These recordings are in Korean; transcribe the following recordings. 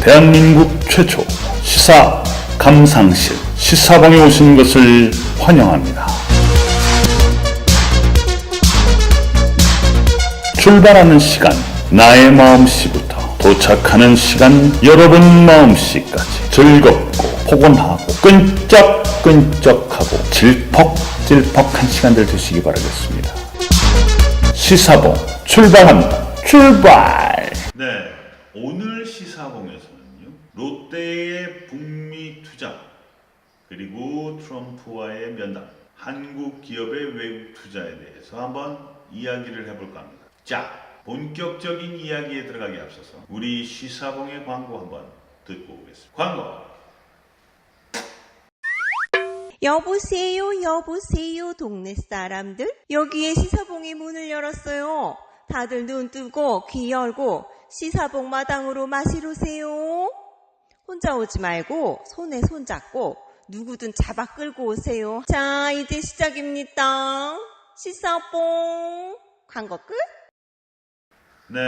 대한민국 최초 시사 감상실 시사봉에 오신 것을 환영합니다. 출발하는 시간 나의 마음씨부터 도착하는 시간 여러분 마음씨까지 즐겁고 포근하고 끈적끈적하고 질퍽질퍽한 시간들 되시기 바라겠습니다. 시사봉 출발합니다. 출발! 네, 오늘 시사봉에서는요, 롯데의 북미 투자 그리고 트럼프와의 면담, 한국 기업의 외국 투자에 대해서 한번 이야기를 해볼까 합니다. 자, 본격적인 이야기에 들어가기 앞서서 우리 시사봉의 광고 한번 듣고 오겠습니다. 광고! 여보세요, 동네 사람들? 여기에 시사봉이 문을 열었어요. 다들 눈 뜨고 귀 열고 시사봉 마당으로 마시러 오세요. 혼자 오지 말고 손에 손 잡고 누구든 잡아 끌고 오세요. 자, 이제 시작입니다. 시사봉 광고 끝. 네,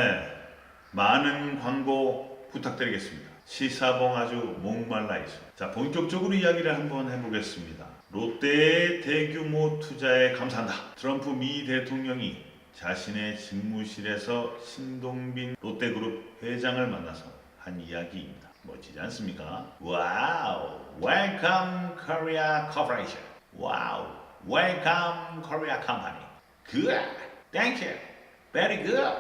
많은 광고 부탁드리겠습니다. 시사봉 아주 목말라 있습니다. 자, 본격적으로 이야기를 한번 해보겠습니다. 롯데의 대규모 투자에 감사한다. 트럼프 미 대통령이 자신의 집무실에서 신동빈 롯데그룹 회장을 만나서 한 이야기입니다. 멋지지 않습니까? 와우! Welcome Korea Corporation. 와우! Welcome Korea Company. Good! Thank you! Very good!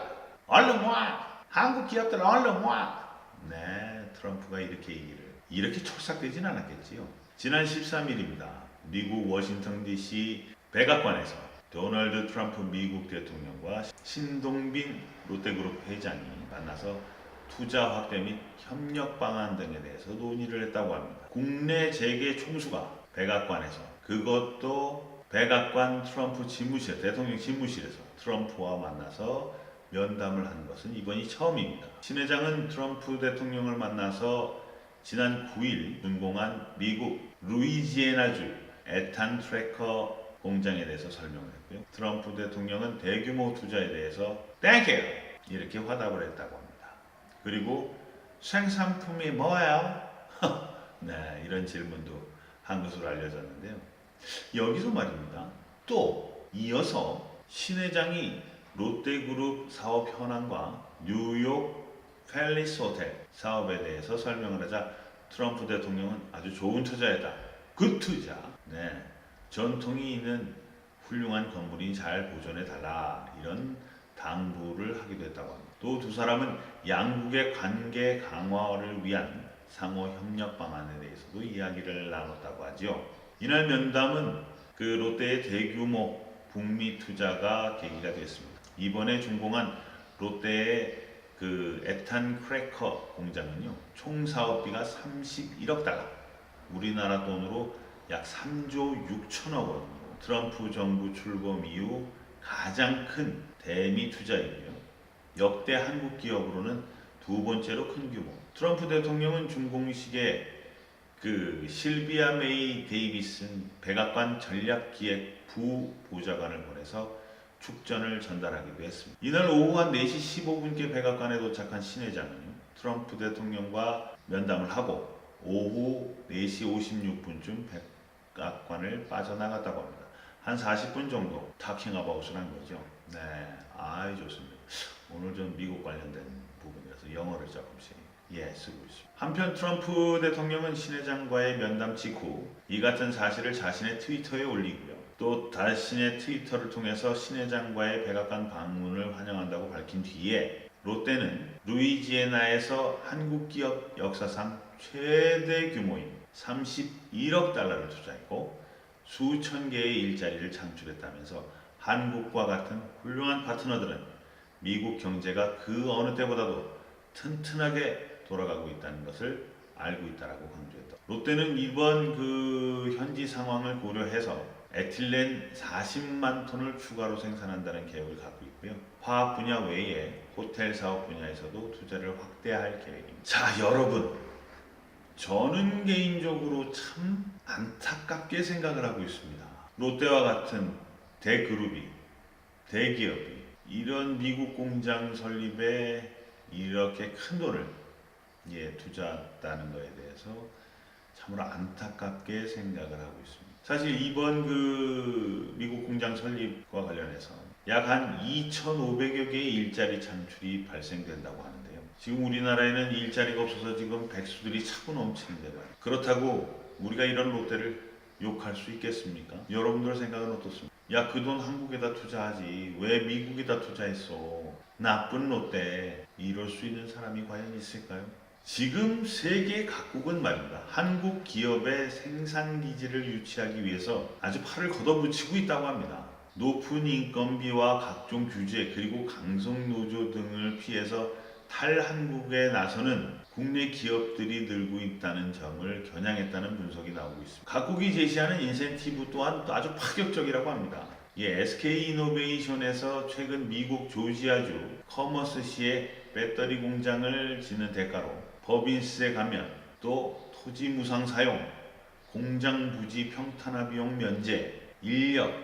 얼른 와! 한국 기업들 얼른 와! 네, 트럼프가 이렇게 촉삭되진 않았겠지요. 지난 13일입니다. 미국 워싱턴 DC 백악관에서 도널드 트럼프 미국 대통령과 신동빈 롯데그룹 회장이 만나서 투자 확대 및 협력 방안 등에 대해서 논의를 했다고 합니다. 국내 재계 총수가 백악관에서, 그것도 백악관 트럼프 집무실, 대통령 집무실에서 트럼프와 만나서 면담을 한 것은 이번이 처음입니다. 신 회장은 트럼프 대통령을 만나서 지난 9일 준공한 미국 루이지애나주 에탄 트래커 공장에 대해서 설명을 했고요. 트럼프 대통령은 대규모 투자에 대해서 Thank you! 이렇게 화답을 했다고 합니다. 그리고 생산품이 뭐예요? 네, 이런 질문도 한 것으로 알려졌는데요. 여기서 말입니다. 또 이어서 신 회장이 롯데그룹 사업 현황과 뉴욕 팰리스 호텔 사업에 대해서 설명을 하자 트럼프 대통령은 아주 좋은 투자였다. 굿 투자. 네, 전통이 있는 훌륭한 건물이 잘 보존해달라. 이런 당부를 하기도 했다고 합니다. 또 두 사람은 양국의 관계 강화를 위한 상호 협력 방안에 대해서도 이야기를 나눴다고 하죠. 이날 면담은 그 롯데의 대규모 북미 투자가 계기가 됐습니다. 이번에 준공한 롯데의 그 에탄 크래커 공장은요, 총 사업비가 31억 달러, 우리나라 돈으로 약 3조 6천억 원으로 트럼프 정부 출범 이후 가장 큰 대미 투자이고요. 역대 한국 기업으로는 두 번째로 큰 규모. 트럼프 대통령은 준공식에 그 실비아 메이 데이비슨 백악관 전략기획 부보좌관을 보내서 축전을 전달하기도 했습니다. 이날 오후 한 4시 15분께 백악관에 도착한 신 회장은 트럼프 대통령과 면담을 하고 오후 4시 56분쯤 백악관을 빠져나갔다고 합니다. 한 40분 정도 타킹어바웃을 한 거죠. 네, 아이 좋습니다. 오늘 좀 미국 관련된 부분이라서 영어를 조금씩 쓰고 있습니다. 한편 트럼프 대통령은 신 회장과의 면담 직후 이 같은 사실을 자신의 트위터에 올리고요. 또 자신의 트위터를 통해서 신 회장과의 백악관 방문을 환영한다고 밝힌 뒤에 롯데는 루이지애나에서 한국 기업 역사상 최대 규모인 31억 달러를 투자했고 수천 개의 일자리를 창출했다면서 한국과 같은 훌륭한 파트너들은 미국 경제가 그 어느 때보다도 튼튼하게 돌아가고 있다는 것을 알고 있다라고 강조했다. 롯데는 이번 그 현지 상황을 고려해서 에틸렌 40만 톤을 추가로 생산한다는 계획을 갖고 있고요. 화학 분야 외에 호텔 사업 분야에서도 투자를 확대할 계획입니다. 자, 여러분, 저는 개인적으로 참 안타깝게 생각을 하고 있습니다. 롯데와 같은 대그룹이, 대기업이 이런 미국 공장 설립에 이렇게 큰 돈을 투자했다는 것에 대해서 참으로 안타깝게 생각을 하고 있습니다. 사실 이번 그 미국 공장 설립과 관련해서 약 한 2,500여 개의 일자리 창출이 발생된다고 하는데요. 지금 우리나라에는 일자리가 없어서 지금 백수들이 차고 넘치는데 말이에요. 그렇다고 우리가 이런 롯데를 욕할 수 있겠습니까? 여러분들 생각은 어떻습니까? 야, 그 돈 한국에다 투자하지 왜 미국에다 투자했어? 나쁜 롯데. 이럴 수 있는 사람이 과연 있을까요? 지금 세계 각국은 말입니다. 한국 기업의 생산 기지를 유치하기 위해서 아주 팔을 걷어붙이고 있다고 합니다. 높은 인건비와 각종 규제 그리고 강성노조 등을 피해서 탈한국에 나서는 국내 기업들이 늘고 있다는 점을 겨냥했다는 분석이 나오고 있습니다. 각국이 제시하는 인센티브 또한 아주 파격적이라고 합니다. SK이노베이션에서 최근 미국 조지아주 커머스시에 배터리 공장을 짓는 대가로 법인세 감면, 또 토지 무상 사용, 공장 부지 평탄화 비용 면제, 인력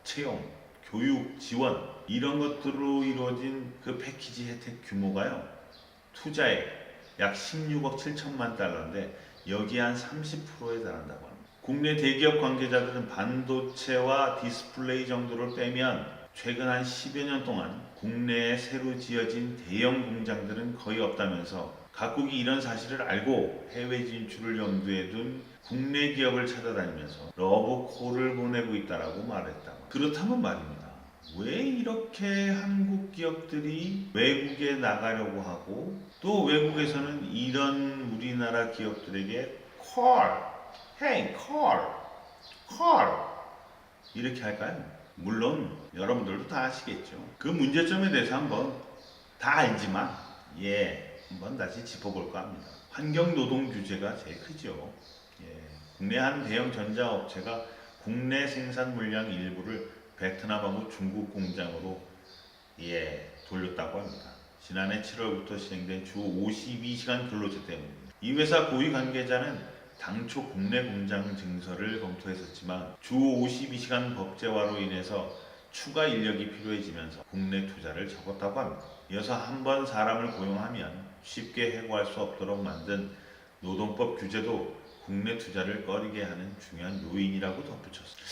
채용, 교육 지원 이런 것들로 이루어진 그 패키지 혜택 규모가요, 투자액 약 16억 7천만 달러인데 여기에 한 30%에 달한다고 합니다. 국내 대기업 관계자들은 반도체와 디스플레이 정도를 빼면 최근 한 10여 년 동안 국내에 새로 지어진 대형 공장들은 거의 없다면서 각국이 이런 사실을 알고 해외 진출을 염두에 둔 국내 기업을 찾아다니면서 러브콜을 보내고 있다라고 말했다. 그렇다면 말입니다. 왜 이렇게 한국 기업들이 외국에 나가려고 하고 또 외국에서는 이런 우리나라 기업들에게 hey, call 이렇게 할까요? 물론 여러분들도 다 아시겠죠. 그 문제점에 대해서 한번 다 알지만 한번 다시 짚어볼까 합니다. 환경 노동 규제가 제일 크죠. 국내 한 대형 전자업체가 국내 생산 물량 일부를 베트남하고 중국 공장으로 돌렸다고 합니다. 지난해 7월부터 시행된 주 52시간 근로제 때문입니다. 이 회사 고위 관계자는 당초 국내 공장 증설을 검토했었지만 주 52시간 법제화로 인해서 추가 인력이 필요해지면서 국내 투자를 접었다고 합니다. 이어서 한번 사람을 고용하면 쉽게 해고할 수 없도록 만든 노동법 규제도 국내 투자를 꺼리게 하는 중요한 요인이라고 덧붙였습니다.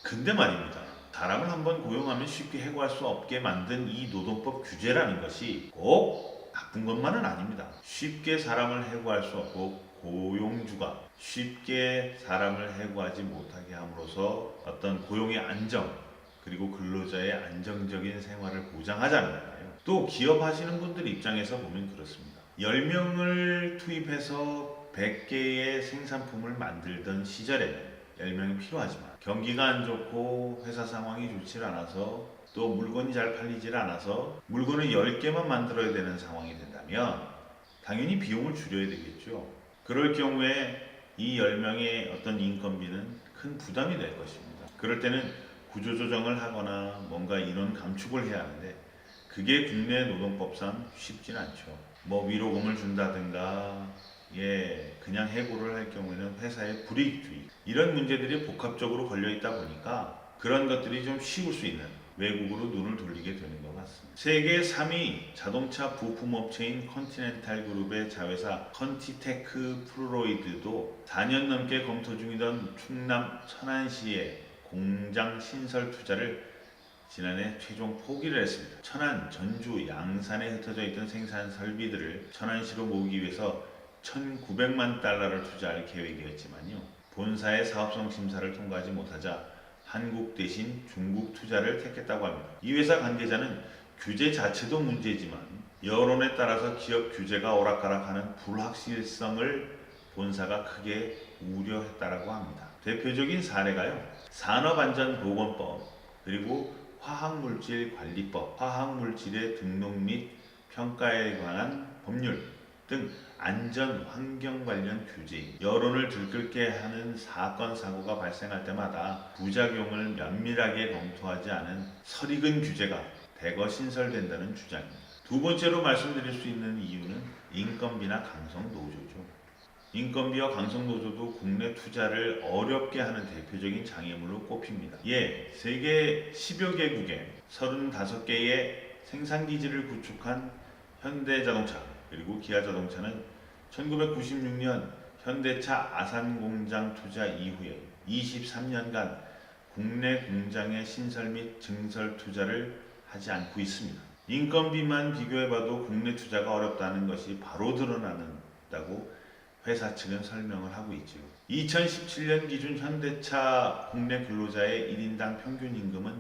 근데 말입니다. 사람을 한번 고용하면 쉽게 해고할 수 없게 만든 이 노동법 규제라는 것이 꼭 나쁜 것만은 아닙니다. 쉽게 사람을 해고할 수 없고 고용주가 쉽게 사람을 해고하지 못하게 함으로써 어떤 고용의 안정 그리고 근로자의 안정적인 생활을 보장하자는 거예요. 또 기업하시는 분들 입장에서 보면 그렇습니다. 10명을 투입해서 100개의 생산품을 만들던 시절에는 10명이 필요하지만 경기가 안 좋고 회사 상황이 좋지 않아서 또 물건이 잘 팔리질 않아서 물건을 10개만 만들어야 되는 상황이 된다면 당연히 비용을 줄여야 되겠죠. 그럴 경우에 이 10명의 어떤 인건비는 큰 부담이 될 것입니다. 그럴 때는 구조조정을 하거나 뭔가 인원 감축을 해야 하는데 그게 국내 노동법상 쉽진 않죠. 위로금을 준다든가 그냥 해고를 할 경우에는 회사의 불이익주의 이런 문제들이 복합적으로 걸려있다 보니까 그런 것들이 좀 쉬울 수 있는 외국으로 눈을 돌리게 되는 것 같습니다. 세계 3위 자동차 부품업체인 컨티넨탈 그룹의 자회사 컨티테크 프로로이드도 4년 넘게 검토 중이던 충남 천안시의 공장 신설 투자를 지난해 최종 포기를 했습니다. 천안, 전주, 양산에 흩어져 있던 생산 설비들을 천안시로 모으기 위해서 1,900만 달러를 투자할 계획이었지만요. 본사의 사업성 심사를 통과하지 못하자 한국 대신 중국 투자를 택했다고 합니다. 이 회사 관계자는 규제 자체도 문제지만 여론에 따라서 기업 규제가 오락가락하는 불확실성을 본사가 크게 우려했다고 합니다. 대표적인 사례가요. 산업안전보건법 그리고 화학물질관리법, 화학물질의 등록 및 평가에 관한 법률 등 안전 환경 관련 규제, 여론을 들끓게 하는 사건 사고가 발생할 때마다 부작용을 면밀하게 검토하지 않은 설익은 규제가 대거 신설된다는 주장입니다. 두 번째로 말씀드릴 수 있는 이유는 인건비나 강성 노조죠. 인건비와 강성 노조도 국내 투자를 어렵게 하는 대표적인 장애물로 꼽힙니다. 세계 10여 개국에 35개의 생산기지를 구축한 현대자동차, 그리고 기아자동차는 1996년 현대차 아산공장 투자 이후에 23년간 국내 공장의 신설 및 증설 투자를 하지 않고 있습니다. 인건비만 비교해봐도 국내 투자가 어렵다는 것이 바로 드러난다고 회사 측은 설명을 하고 있죠. 2017년 기준 현대차 국내 근로자의 1인당 평균 임금은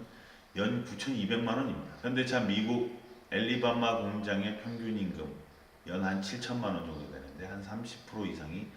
연 9,200만 원입니다. 현대차 미국 엘리바마 공장의 평균 임금 연 한 7천만 원 정도 되는데 한 30% 이상이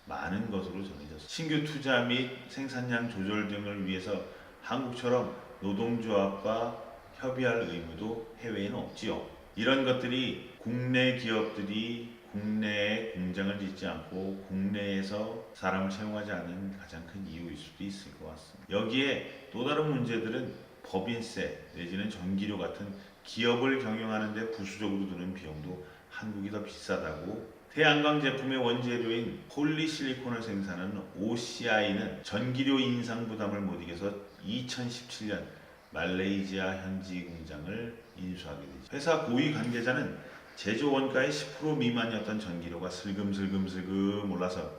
많은 것으로 전해졌습니다. 신규 투자 및 생산량 조절 등을 위해서 한국처럼 노동조합과 협의할 의무도 해외에는 없지요. 이런 것들이 국내 기업들이 국내에 공장을 짓지 않고 국내에서 사람을 채용하지 않는 가장 큰 이유일 수도 있을 것 같습니다. 여기에 또 다른 문제들은 법인세 내지는 전기료 같은 기업을 경영하는 데 부수적으로 드는 비용도 한국이 더 비싸다고. 태양광 제품의 원재료인 폴리실리콘을 생산하는 OCI는 전기료 인상 부담을 못 이겨서 2017년 말레이시아 현지 공장을 인수하게 되죠. 회사 고위 관계자는 제조 원가의 10% 미만이었던 전기료가 슬금슬금 올라서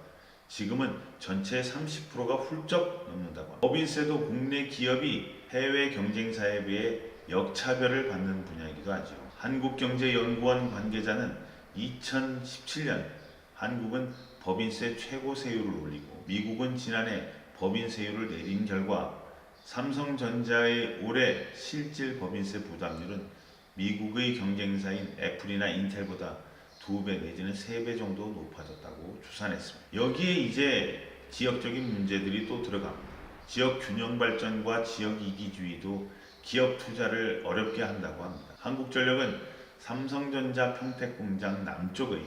지금은 전체 30%가 훌쩍 넘는다고 합니다. 법인세도 국내 기업이 해외 경쟁사에 비해 역차별을 받는 분야이기도 하죠. 한국경제연구원 관계자는 2017년 한국은 법인세 최고 세율을 올리고 미국은 지난해 법인세율을 내린 결과 삼성전자의 올해 실질 법인세 부담률은 미국의 경쟁사인 애플이나 인텔보다 2배 내지는 3배 정도 높아졌다고 추산했습니다. 여기에 이제 지역적인 문제들이 또 들어갑니다. 지역 균형 발전과 지역 이기주의도 기업 투자를 어렵게 한다고 합니다. 한국전력은 삼성전자 평택공장 남쪽의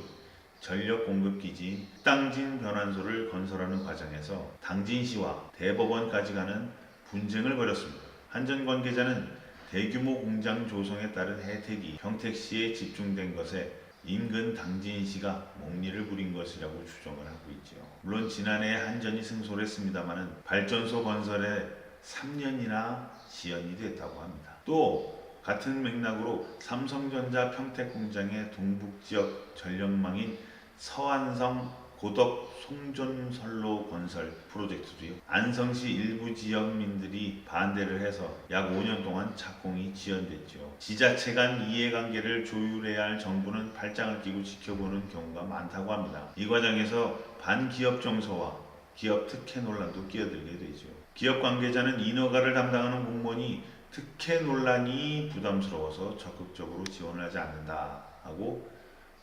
전력 공급기지인 당진 변환소를 건설하는 과정에서 당진시와 대법원까지 가는 분쟁을 벌였습니다. 한전 관계자는 대규모 공장 조성에 따른 혜택이 평택시에 집중된 것에 인근 당진시가 목리를 부린 것이라고 주장을 하고 있죠. 물론 지난해 한전이 승소를 했습니다만 발전소 건설에 3년이나 지연이 됐다고 합니다. 또 같은 맥락으로 삼성전자 평택공장의 동북지역 전력망인 서안성 고덕 송전선로 건설 프로젝트도요. 안성시 일부 지역민들이 반대를 해서 약 5년 동안 착공이 지연됐죠. 지자체 간 이해관계를 조율해야 할 정부는 팔짱을 끼고 지켜보는 경우가 많다고 합니다. 이 과정에서 반기업 정서와 기업 특혜 논란도 끼어들게 되죠. 기업 관계자는 인허가를 담당하는 공무원이 특혜 논란이 부담스러워서 적극적으로 지원을 하지 않는다 하고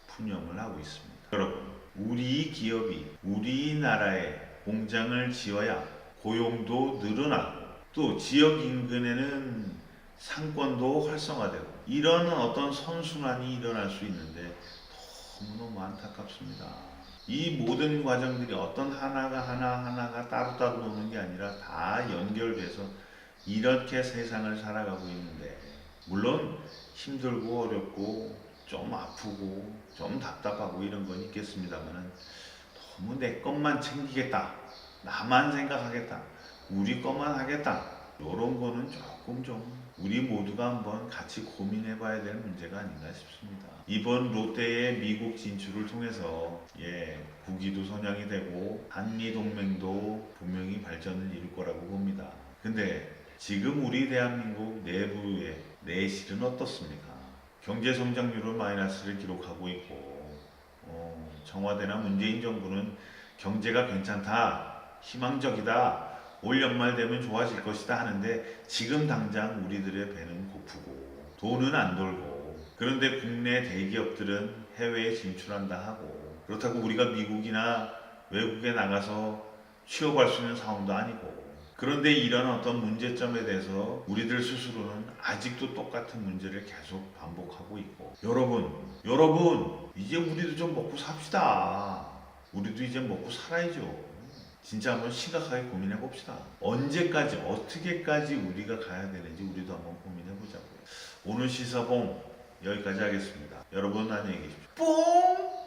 푸념을 하고 있습니다. 여러분, 우리 기업이 우리나라에 공장을 지어야 고용도 늘어나고 또 지역 인근에는 상권도 활성화되고 이런 어떤 선순환이 일어날 수 있는데 너무너무 안타깝습니다. 이 모든 과정들이 어떤 하나가 따로따로 노는 게 아니라 다 연결돼서 이렇게 세상을 살아가고 있는데 물론 힘들고 어렵고 좀 아프고 좀 답답하고 이런 건 있겠습니다만 너무 내 것만 챙기겠다, 나만 생각하겠다, 우리 것만 하겠다 이런 거는 조금 좀 우리 모두가 한번 같이 고민해 봐야 될 문제가 아닌가 싶습니다. 이번 롯데의 미국 진출을 통해서 국위도 선양이 되고 한미 동맹도 분명히 발전을 이룰 거라고 봅니다. 근데 지금 우리 대한민국 내부의 내실은 어떻습니까? 경제 성장률은 마이너스를 기록하고 있고 청와대나 문재인 정부는 경제가 괜찮다, 희망적이다, 올 연말 되면 좋아질 것이다 하는데 지금 당장 우리들의 배는 고프고 돈은 안 돌고 그런데 국내 대기업들은 해외에 진출한다 하고 그렇다고 우리가 미국이나 외국에 나가서 취업할 수 있는 상황도 아니고 그런데 이런 어떤 문제점에 대해서 우리들 스스로는 아직도 똑같은 문제를 계속 반복하고 있고 여러분 이제 우리도 좀 먹고 삽시다. 우리도 이제 먹고 살아야죠. 진짜 한번 심각하게 고민해 봅시다. 언제까지 어떻게까지 우리가 가야 되는지 우리도 한번 고민해 보자고요. 오늘 시사봉 여기까지 하겠습니다. 여러분 안녕히 계십시오. 뽕!